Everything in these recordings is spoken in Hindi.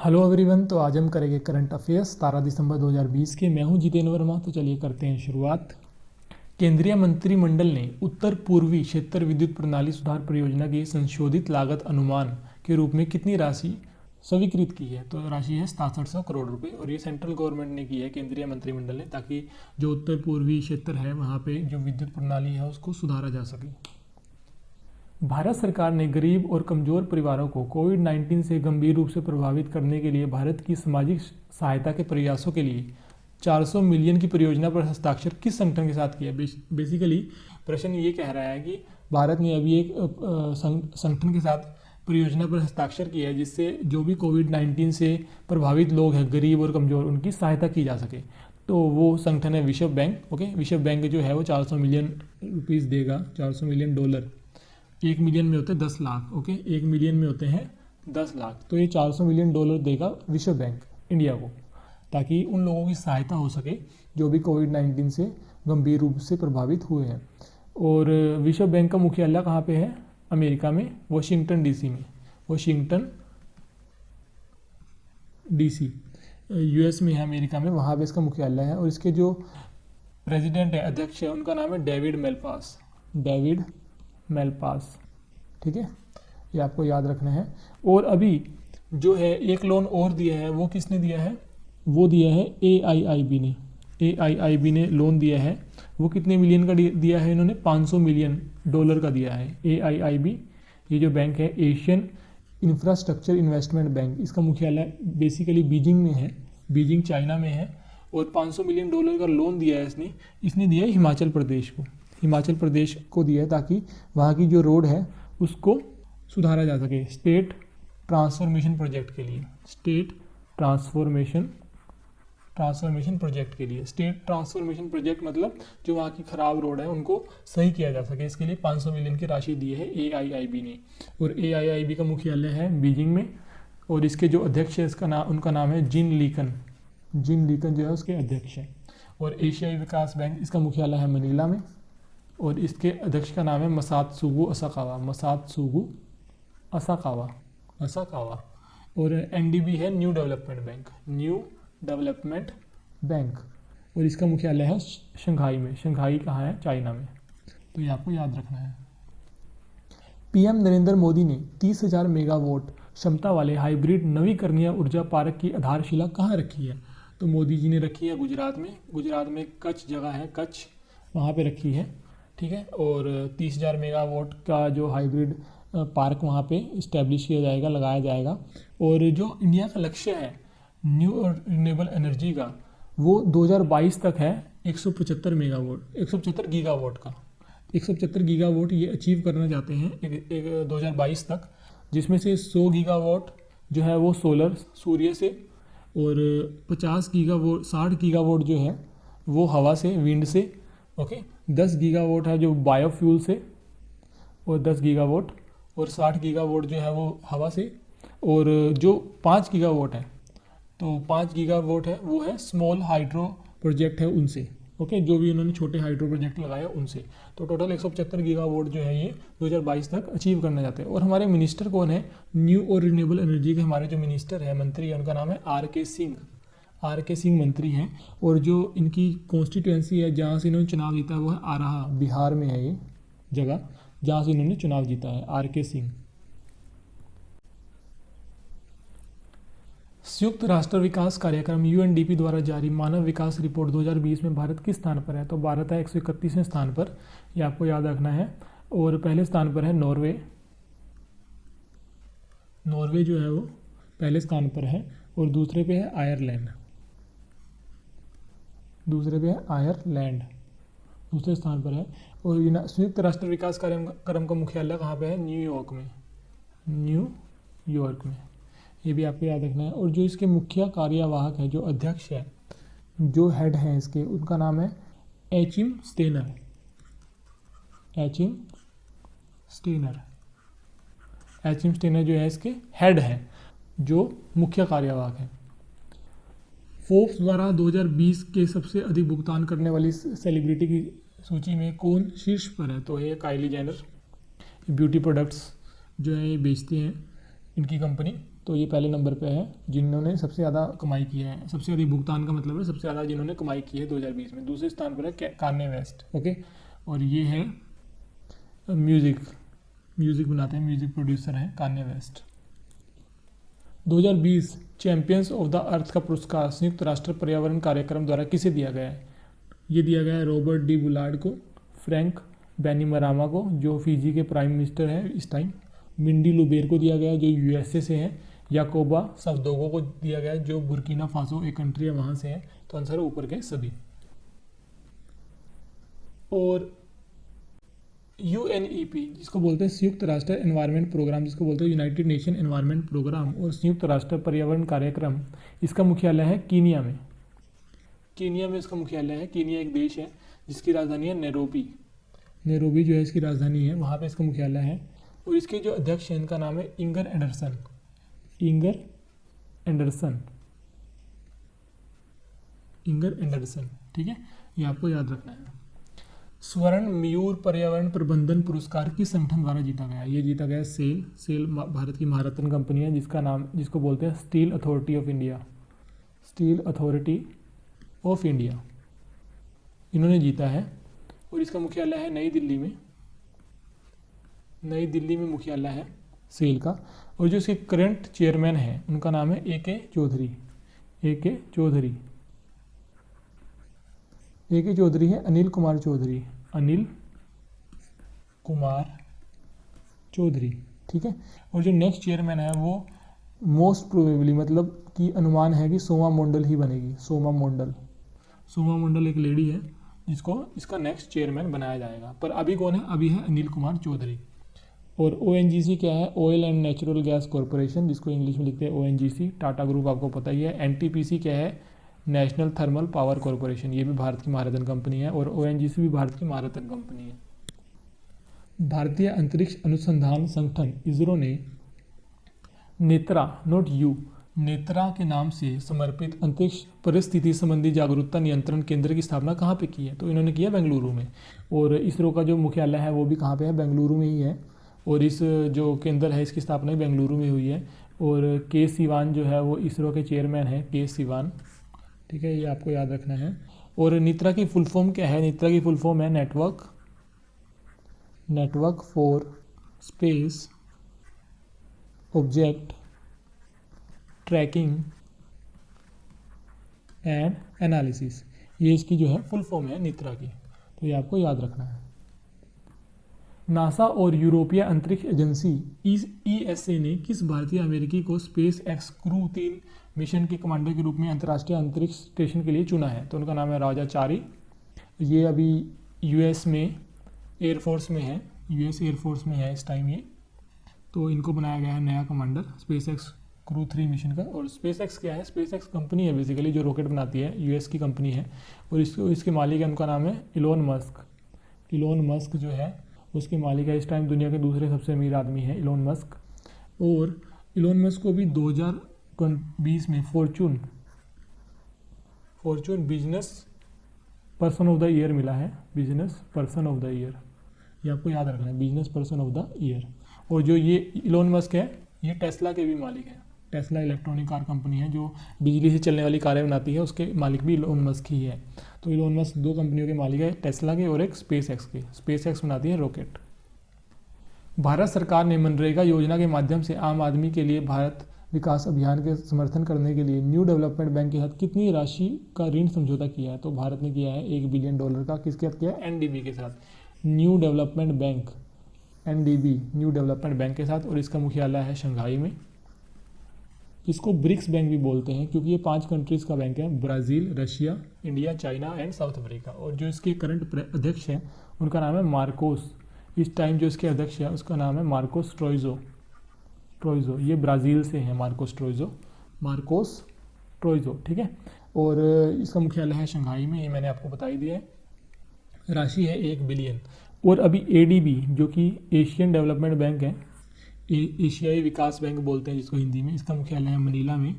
Hello everyone. तो आज हम करेंगे करंट अफेयर्स 17 दिसंबर 2020 के। मैं हूं जितेंद्र वर्मा। तो चलिए करते हैं शुरुआत। केंद्रीय मंत्रिमंडल ने उत्तर पूर्वी क्षेत्र विद्युत प्रणाली सुधार परियोजना की संशोधित लागत अनुमान के रूप में कितनी राशि स्वीकृत की है। तो राशि है 6700 करोड़ रुपए और ये सेंट्रल गवर्नमेंट ने की है, केंद्रीय मंत्रिमंडल ने, ताकि जो उत्तर पूर्वी क्षेत्र है वहाँ पे जो विद्युत प्रणाली है उसको सुधारा जा सके। भारत सरकार ने गरीब और कमजोर परिवारों को कोविड-19 से गंभीर रूप से प्रभावित करने के लिए भारत की सामाजिक सहायता के प्रयासों के लिए 400 मिलियन की परियोजना पर हस्ताक्षर किस संगठन के साथ किया। बेसिकली प्रश्न ये कह रहा है कि भारत ने अभी एक संगठन के साथ परियोजना पर हस्ताक्षर किया है जिससे जो भी कोविड-19 से प्रभावित लोग हैं, गरीब और कमजोर, उनकी सहायता की जा सके। तो वो संगठन है विश्व बैंक। ओके, विश्व बैंक जो है वो 400 मिलियन रुपीज़ देगा, 400 मिलियन डॉलर। 1 मिलियन में होते हैं 10 लाख। ओके, 1 मिलियन में होते हैं 10 लाख। तो ये 400 मिलियन डॉलर देगा विश्व बैंक इंडिया को, ताकि उन लोगों की सहायता हो सके जो भी कोविड-19 से गंभीर रूप से प्रभावित हुए हैं। और विश्व बैंक का मुख्यालय कहाँ पे है? अमेरिका में, वाशिंगटन डीसी में। वाशिंगटन डीसी यूएस में है, अमेरिका में, वहाँ पे इसका मुख्यालय है। और इसके जो प्रेसिडेंट है, अध्यक्ष है, उनका नाम है डेविड मेलपास। डेविड मेलपास, ठीक है, ये आपको याद रखना है। और अभी जो है एक लोन और दिया है, वो किसने दिया है? वो दिया है AIIB ने। AIIB ने लोन दिया है। वो कितने मिलियन का दिया है? इन्होंने 500 मिलियन डॉलर का दिया है। AIIB ये जो बैंक है, एशियन इंफ्रास्ट्रक्चर इन्वेस्टमेंट बैंक, इसका मुख्यालय बेसिकली बीजिंग में है, बीजिंग चाइना में है। और 500 मिलियन डॉलर का लोन दिया है इसने दिया है हिमाचल प्रदेश को। हिमाचल प्रदेश को दिया है ताकि वहाँ की जो रोड है उसको सुधारा जा सके, स्टेट ट्रांसफॉर्मेशन प्रोजेक्ट के लिए। स्टेट ट्रांसफॉर्मेशन प्रोजेक्ट के लिए। स्टेट ट्रांसफॉर्मेशन प्रोजेक्ट मतलब जो वहाँ की खराब रोड है उनको सही किया जा सके, इसके लिए 500 मिलियन की राशि दी है AIIB ने। और AIIB का मुख्यालय है बीजिंग में। और इसके जो अध्यक्ष है उनका नाम है जिन लीकन। जिन लीकन जो है उसके अध्यक्ष है। और एशियाई विकास बैंक, इसका मुख्यालय है मनीला में। और इसके अध्यक्ष का नाम है मसात्सुगु असाकावा। मसात्सुगु असाकावा। और NDB है new development bank. New development bank. और इसका मुख्यालय है शंघाई में। शंघाई कहाँ है? चाइना में। तो ये आपको याद रखना है। PM नरेंद्र मोदी ने 30,000 मेगावाट क्षमता वाले हाइब्रिड नवीकरणीय ऊर्जा पार्क की आधारशिला कहाँ रखी है? तो मोदी जी ने रखी है गुजरात में। गुजरात में कच्छ जगह है, कच्छ, वहाँ पे रखी है, ठीक है। और 30,000 मेगावाट का जो हाइब्रिड पार्क वहाँ पे इस्टेब्लिश किया जाएगा, लगाया जाएगा। और जो इंडिया का लक्ष्य है न्यू और रिन्यूएबल एनर्जी का, वो 2022 तक है 175 मेगावाट, 175 गीगावाट का। 175 गीगावाट ये अचीव करना चाहते हैं 2022 तक, जिसमें से 100 गीगावाट जो है वो सोलर, सूर्य से, और 50 गीगावाट, 60 गीगावाट जो है वो हवा से, विंड से। ओके, 10 गीगावाट है जो बायोफ्यूल से, और 10 गीगावाट, और 60 गीगावाट जो है वो हवा से। और जो 5 गीगावाट है, तो 5 गीगावाट है वो है स्मॉल हाइड्रो प्रोजेक्ट है उनसे। ओके, जो भी उन्होंने छोटे हाइड्रो प्रोजेक्ट लगाए उनसे। तो टोटल 175 गीगावाट जो है ये 2022 तक अचीव करना चाहते हैं। और हमारे मिनिस्टर कौन है? न्यू और रिन्यूएबल एनर्जी के हमारे जो मिनिस्टर है, मंत्री है, उनका नाम है RK सिंह। RK सिंह मंत्री हैं। और जो इनकी कॉन्स्टिट्यूएंसी है जहाँ से इन्होंने चुनाव जीता है वो है आराहा, बिहार में है ये जगह जहाँ से इन्होंने चुनाव जीता है, RK सिंह। संयुक्त राष्ट्र विकास कार्यक्रम UNDP द्वारा जारी मानव विकास रिपोर्ट 2020 में भारत किस स्थान पर है? तो भारत है 131वें स्थान पर, ये आपको याद रखना है। और पहले स्थान पर है नॉर्वे। नॉर्वे जो है वो पहले स्थान पर है। और दूसरे पे है आयरलैंड। दूसरे स्थान पर है। और संयुक्त राष्ट्र विकास कार्यक्रम का मुख्यालय कहाँ पे है? न्यूयॉर्क में। ये भी आपको याद रखना है। और जो इसके मुख्य कार्यवाहक है, जो अध्यक्ष है, जो हेड हैं इसके, उनका नाम है एचिम स्टेनर। एचिम स्टेनर जो है इसके हेड हैं, जो मुख्य कार्यवाहक हैं। फोर्ब्स द्वारा 2020 के सबसे अधिक भुगतान करने वाली सेलिब्रिटी की सूची में कौन शीर्ष पर है? तो ये काइली जेनर। ब्यूटी प्रोडक्ट्स जो है ये बेचती हैं इनकी कंपनी, तो ये पहले नंबर पे है जिन्होंने सबसे ज़्यादा कमाई की है, सबसे ज़्यादा भुगतान का मतलब है सबसे ज़्यादा जिन्होंने कमाई की है 2020 में। दूसरे स्थान पर है कान्ये वेस्ट। ओके, और ये है म्यूज़िक बनाते हैं, म्यूज़िक प्रोड्यूसर हैं Kanye West. 2020 champions of the earth का पुरस्कार संयुक्त राष्ट्र पर्यावरण कार्यक्रम द्वारा किसे दिया गया है? ये दिया गया है रॉबर्ट डी बुलार्ड को, फ्रैंक बैनिमरामा को जो फिजी के प्राइम मिनिस्टर हैं इस टाइम, मिंडी लुबेर को दिया गया है जो यूएसए से है, याकोबा सवदोगो को दिया गया है जो बुर्किना फासो एक कंट्री है वहाँ से है। तो आंसर है ऊपर के सभी। और UNEP जिसको बोलते हैं संयुक्त राष्ट्र एनवायरनमेंट प्रोग्राम, जिसको बोलते हैं यूनाइटेड नेशन एनवायरनमेंट प्रोग्राम और संयुक्त राष्ट्र पर्यावरण कार्यक्रम, इसका मुख्यालय है कीनिया में। कीनिया में इसका मुख्यालय है। कीनिया एक देश है जिसकी राजधानी है नैरोबी। नैरोबी जो है इसकी राजधानी है, वहाँ पे इसका मुख्यालय है। और इसके जो अध्यक्ष हैं इनका नाम है इंगर एंडरसन। इंगर एंडरसन, ठीक है, ये आपको याद रखना है। स्वर्ण मयूर पर्यावरण प्रबंधन पुरस्कार किस संगठन द्वारा जीता गया? ये जीता गया सेल भारत की महारत्न कंपनी है जिसको बोलते हैं स्टील अथॉरिटी ऑफ इंडिया। इन्होंने जीता है और इसका मुख्यालय है नई दिल्ली में मुख्यालय है सेल का। और जो इसके करंट चेयरमैन हैं उनका नाम है ए के चौधरी है अनिल कुमार चौधरी, ठीक है। और जो नेक्स्ट चेयरमैन है वो मोस्ट प्रोबेबली मतलब कि अनुमान है कि सोमा मंडल ही बनेगी। सोमा मंडल एक लेडी है जिसको इसका नेक्स्ट चेयरमैन बनाया जाएगा। पर अभी कौन है? अभी है अनिल कुमार चौधरी। और ONGC क्या है? Oil and natural gas corporation, जिसको इंग्लिश में लिखते हैं ONGC। टाटा ग्रुप आपको पता ही है। NTPC क्या है? नेशनल थर्मल पावर कॉरपोरेशन, ये भी भारत की महारत्न कंपनी है। और ONGC भी भारत की महारत्न कंपनी है। भारतीय अंतरिक्ष अनुसंधान संगठन इसरो ने नेत्रा के नाम से समर्पित अंतरिक्ष परिस्थिति संबंधी जागरूकता नियंत्रण केंद्र की स्थापना कहाँ पे की है? तो इन्होंने किया बेंगलुरु में। और इसरो का जो मुख्यालय है वो भी कहाँ पे है? बेंगलुरु में ही है। और इस जो केंद्र है इसकी स्थापना भी बेंगलुरु में हुई है। और के सिवान जो है वो इसरो के चेयरमैन है, के सिवान, ठीक है, ये आपको याद रखना है। और नेत्रा की फुल फॉर्म क्या है? नेत्रा की फुल फॉर्म है network for space object tracking and analysis, ये इसकी जो है फुल फॉर्म है नेत्रा की। तो ये आपको याद रखना है। नासा और यूरोपीय अंतरिक्ष एजेंसी ESA ने किस भारतीय अमेरिकी को स्पेस एक्स क्रू 3 मिशन के कमांडर के रूप में अंतर्राष्ट्रीय अंतरिक्ष स्टेशन के लिए चुना है? तो उनका नाम है राजा चारी। ये अभी US में एयरफोर्स में है, US एयरफोर्स में है इस टाइम ये। तो इनको बनाया गया है नया commander space x crew 3 mission का। और स्पेस एक्स क्या है? स्पेस एक्स कंपनी है बेसिकली जो रॉकेट बनाती है, US की कंपनी है। और इसके मालिक है, उनका नाम है इलोन मस्क जो है उसके मालिक है। इस टाइम दुनिया के दूसरे सबसे अमीर आदमी है इलोन मस्क। और इलोन मस्क को भी 2020 में Fortune business person of the year मिला है। Business person of the year, ये आपको याद रखना है, business person of the year. और जो ये इलोन मस्क है ये टेस्ला के भी मालिक हैं। टेस्ला इलेक्ट्रॉनिक कार कंपनी है जो बिजली से चलने वाली कारें बनाती है, उसके मालिक भी इलोन मस्क ही है। तो इलोन मस्क 2 कंपनियों के मालिक है, टेस्ला के और एक स्पेस एक्स के। स्पेस एक्स बनाती है रॉकेट। भारत सरकार ने मनरेगा योजना के माध्यम से आम आदमी के लिए भारत विकास अभियान के समर्थन करने के लिए न्यू डेवलपमेंट बैंक के साथ कितनी राशि का ऋण समझौता किया है? तो भारत ने किया है $1 बिलियन का। किसके साथ किया है? NDB के साथ, new development bank, NDB new development bank के साथ। और इसका मुख्यालय है शंघाई में। इसको ब्रिक्स बैंक भी बोलते हैं क्योंकि ये 5 कंट्रीज़ का बैंक है, Brazil, Russia, India, China and south Africa. और जो इसके करंट अध्यक्ष हैं उनका नाम है मार्कोस। इस टाइम जो इसके अध्यक्ष है उसका नाम है मार्कोस ट्रोइजो। ये ब्राज़ील से है मार्कोस ट्रोइजो, ठीक है। और इसका मुख्यालय है शंघाई में, ये मैंने आपको बता ही दिया है। राशि है 1 बिलियन। और अभी ADB जो कि एशियन डेवलपमेंट बैंक है, एशियाई विकास बैंक बोलते हैं जिसको हिंदी में, इसका मुख्यालय है मनीला में।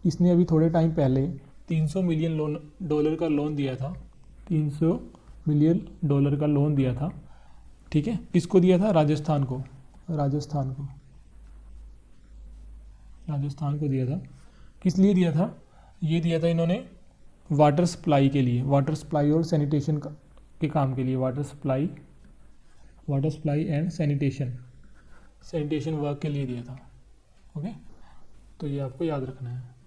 इसने अभी थोड़े टाइम पहले $300 मिलियन का लोन दिया था। $300 मिलियन का लोन दिया था, ठीक है। किसको दिया था? राजस्थान को। राजस्थान को दिया था। किस लिए दिया था? ये दिया था इन्होंने वाटर सप्लाई के लिए, वाटर सप्लाई और सैनिटेशन के काम के लिए, water supply and sanitation work के लिए दिया था। ओके, तो ये आपको याद रखना है।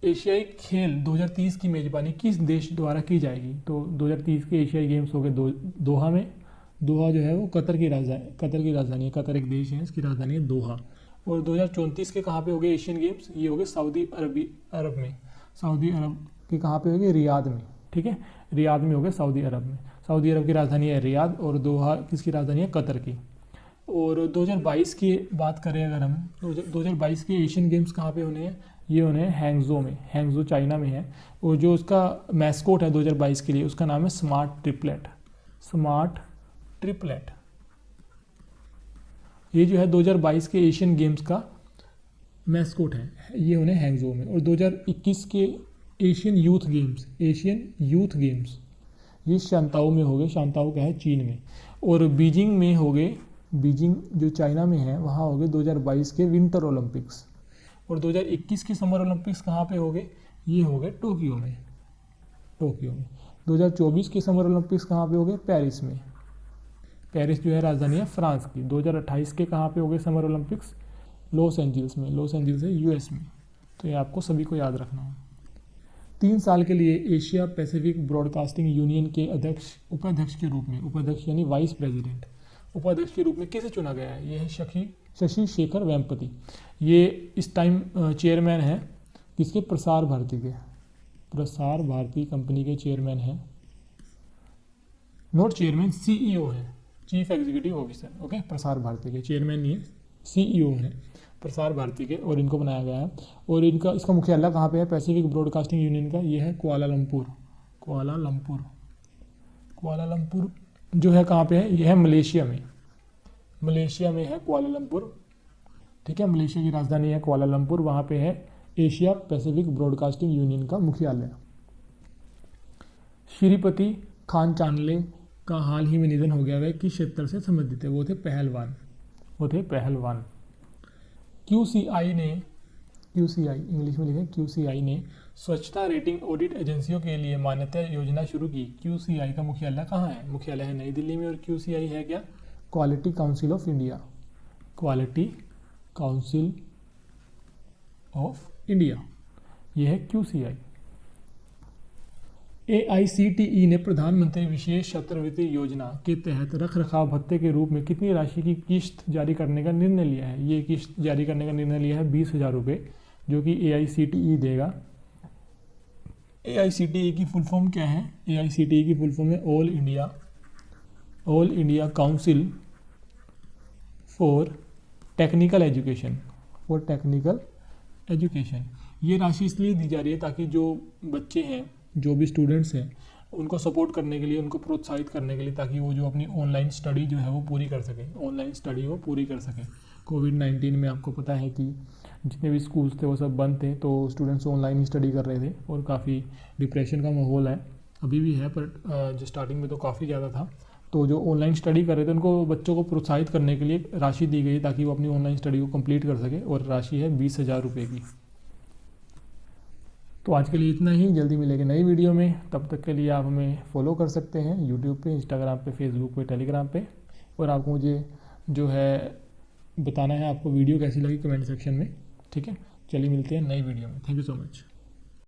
एशियाई खेल 2030 की मेजबानी किस देश द्वारा की जाएगी? तो 2030 के एशियाई गेम्स हो गए दोहा में। दोहा जो है वो कतर की राजधानी है। कतर एक देश है, इसकी राजधानी है दोहा। और 2034 के कहाँ पे हो गए एशियन गेम्स? ये हो गए सऊदी अरब में। सऊदी अरब के कहाँ पे हो गए? रियाद में। ठीक है, रियाद में हो गए सऊदी अरब में। सऊदी अरब की राजधानी है रियाद और दोहा किसकी राजधानी है? कतर की। और 2022 की बात करें अगर हम, 2022 के एशियन गेम्स कहाँ पे होने हैं? ये होने हैं हैंगजो में। हैंगजो चाइना में है। और जो उसका मैस्कोट है 2022 के लिए, उसका नाम है स्मार्ट ट्रिपलेट। ये जो है 2022 के एशियन गेम्स का मैस्कोट है, ये होने हैंगजो में। और 2021 के एशियन यूथ गेम्स ये शांताओ में हो गए। शांताओ क्या है? चीन में। और बीजिंग में हो गए, बीजिंग जो चाइना में है वहाँ हो गए 2022 के विंटर ओलंपिक्स। और 2021 के समर ओलंपिक्स कहाँ पे हो गए? ये हो गए टोक्यो में। 2024 के समर ओलंपिक्स कहाँ पे हो गए? पेरिस में। पेरिस जो है राजधानी है फ्रांस की। 2028 के कहाँ पे हो गए समर ओलंपिक्स? लॉस एंजल्स में। लॉस एंजल्स है यूएस में। तो ये आपको सभी को याद रखना है। 3 साल के लिए एशिया पैसिफिक ब्रॉडकास्टिंग यूनियन के उपाध्यक्ष के रूप में, उपाध्यक्ष यानी वाइस प्रेसिडेंट, उपाध्यक्ष के रूप में किसे चुना गया है? ये है शशि शेखर वेम्पति। ये इस टाइम चेयरमैन है किसके? प्रसार भारती के। प्रसार भारती कंपनी के चेयरमैन हैं, नॉट चेयरमैन, सीईओ है, chief executive officer. Okay, Prasar Bharati के चेयरमैन नहीं है, सीईओ है प्रसार भारती के। और इनको बनाया गया है। और इसका मुख्यालय कहाँ पे है? पैसिफिक ब्रॉडकास्टिंग यूनियन का ये है कुआलालंपुर जो है कहाँ पे है? यह है मलेशिया में है कुआलालंपुर। ठीक है, मलेशिया की राजधानी है कुआलालंपुर, वहाँ पे है एशिया पैसिफिक ब्रॉडकास्टिंग यूनियन का मुख्यालय। श्रीपति खान चांदले का हाल ही में निधन हो गया। वह किस क्षेत्र से संबंधित है? वो थे पहलवान। QCI इंग्लिश में लिखे, QCI ने स्वच्छता रेटिंग ऑडिट एजेंसियों के लिए मान्यता योजना शुरू की। QCI का मुख्यालय कहाँ है? मुख्यालय है नई दिल्ली में। और QCI है क्या? Quality council of India. यह है QCI। AICTE ने प्रधानमंत्री विशेष छात्रवृत्ति योजना के तहत रखरखाव भत्ते के रूप में कितनी राशि की किश्त जारी करने का निर्णय लिया है? ये किश्त जारी करने का निर्णय लिया है 20,000 रुपये, जो कि AICTE देगा। AICTE की फुल फॉर्म क्या है? AICTE की फुल फॉर्म है all India council for technical education. ये राशि इसलिए दी जा रही है ताकि जो बच्चे हैं, जो भी स्टूडेंट्स हैं, उनको सपोर्ट करने के लिए, उनको प्रोत्साहित करने के लिए, ताकि वो जो अपनी ऑनलाइन स्टडी जो है वो पूरी कर सके। कोविड-19 में आपको पता है कि जितने भी स्कूल्स थे वो सब बंद थे, तो स्टूडेंट्स ऑनलाइन ही स्टडी कर रहे थे और काफ़ी डिप्रेशन का माहौल है, अभी भी है, पर जो स्टार्टिंग में तो काफ़ी ज़्यादा था। तो जो ऑनलाइन स्टडी कर रहे थे उनको, बच्चों को प्रोत्साहित करने के लिए राशि दी गई ताकि वो अपनी ऑनलाइन स्टडी को कंप्लीट कर सके, और राशि है 20,000 रुपये की। तो आज के लिए इतना ही। जल्दी मिलेंगे नई वीडियो में। तब तक के लिए आप हमें फॉलो कर सकते हैं यूट्यूब पे, इंस्टाग्राम पे, फेसबुक पे, टेलीग्राम पे। और आपको मुझे जो है बताना है आपको वीडियो कैसी लगी कमेंट सेक्शन में। ठीक है, चलिए मिलते हैं नई वीडियो में। Thank you so much.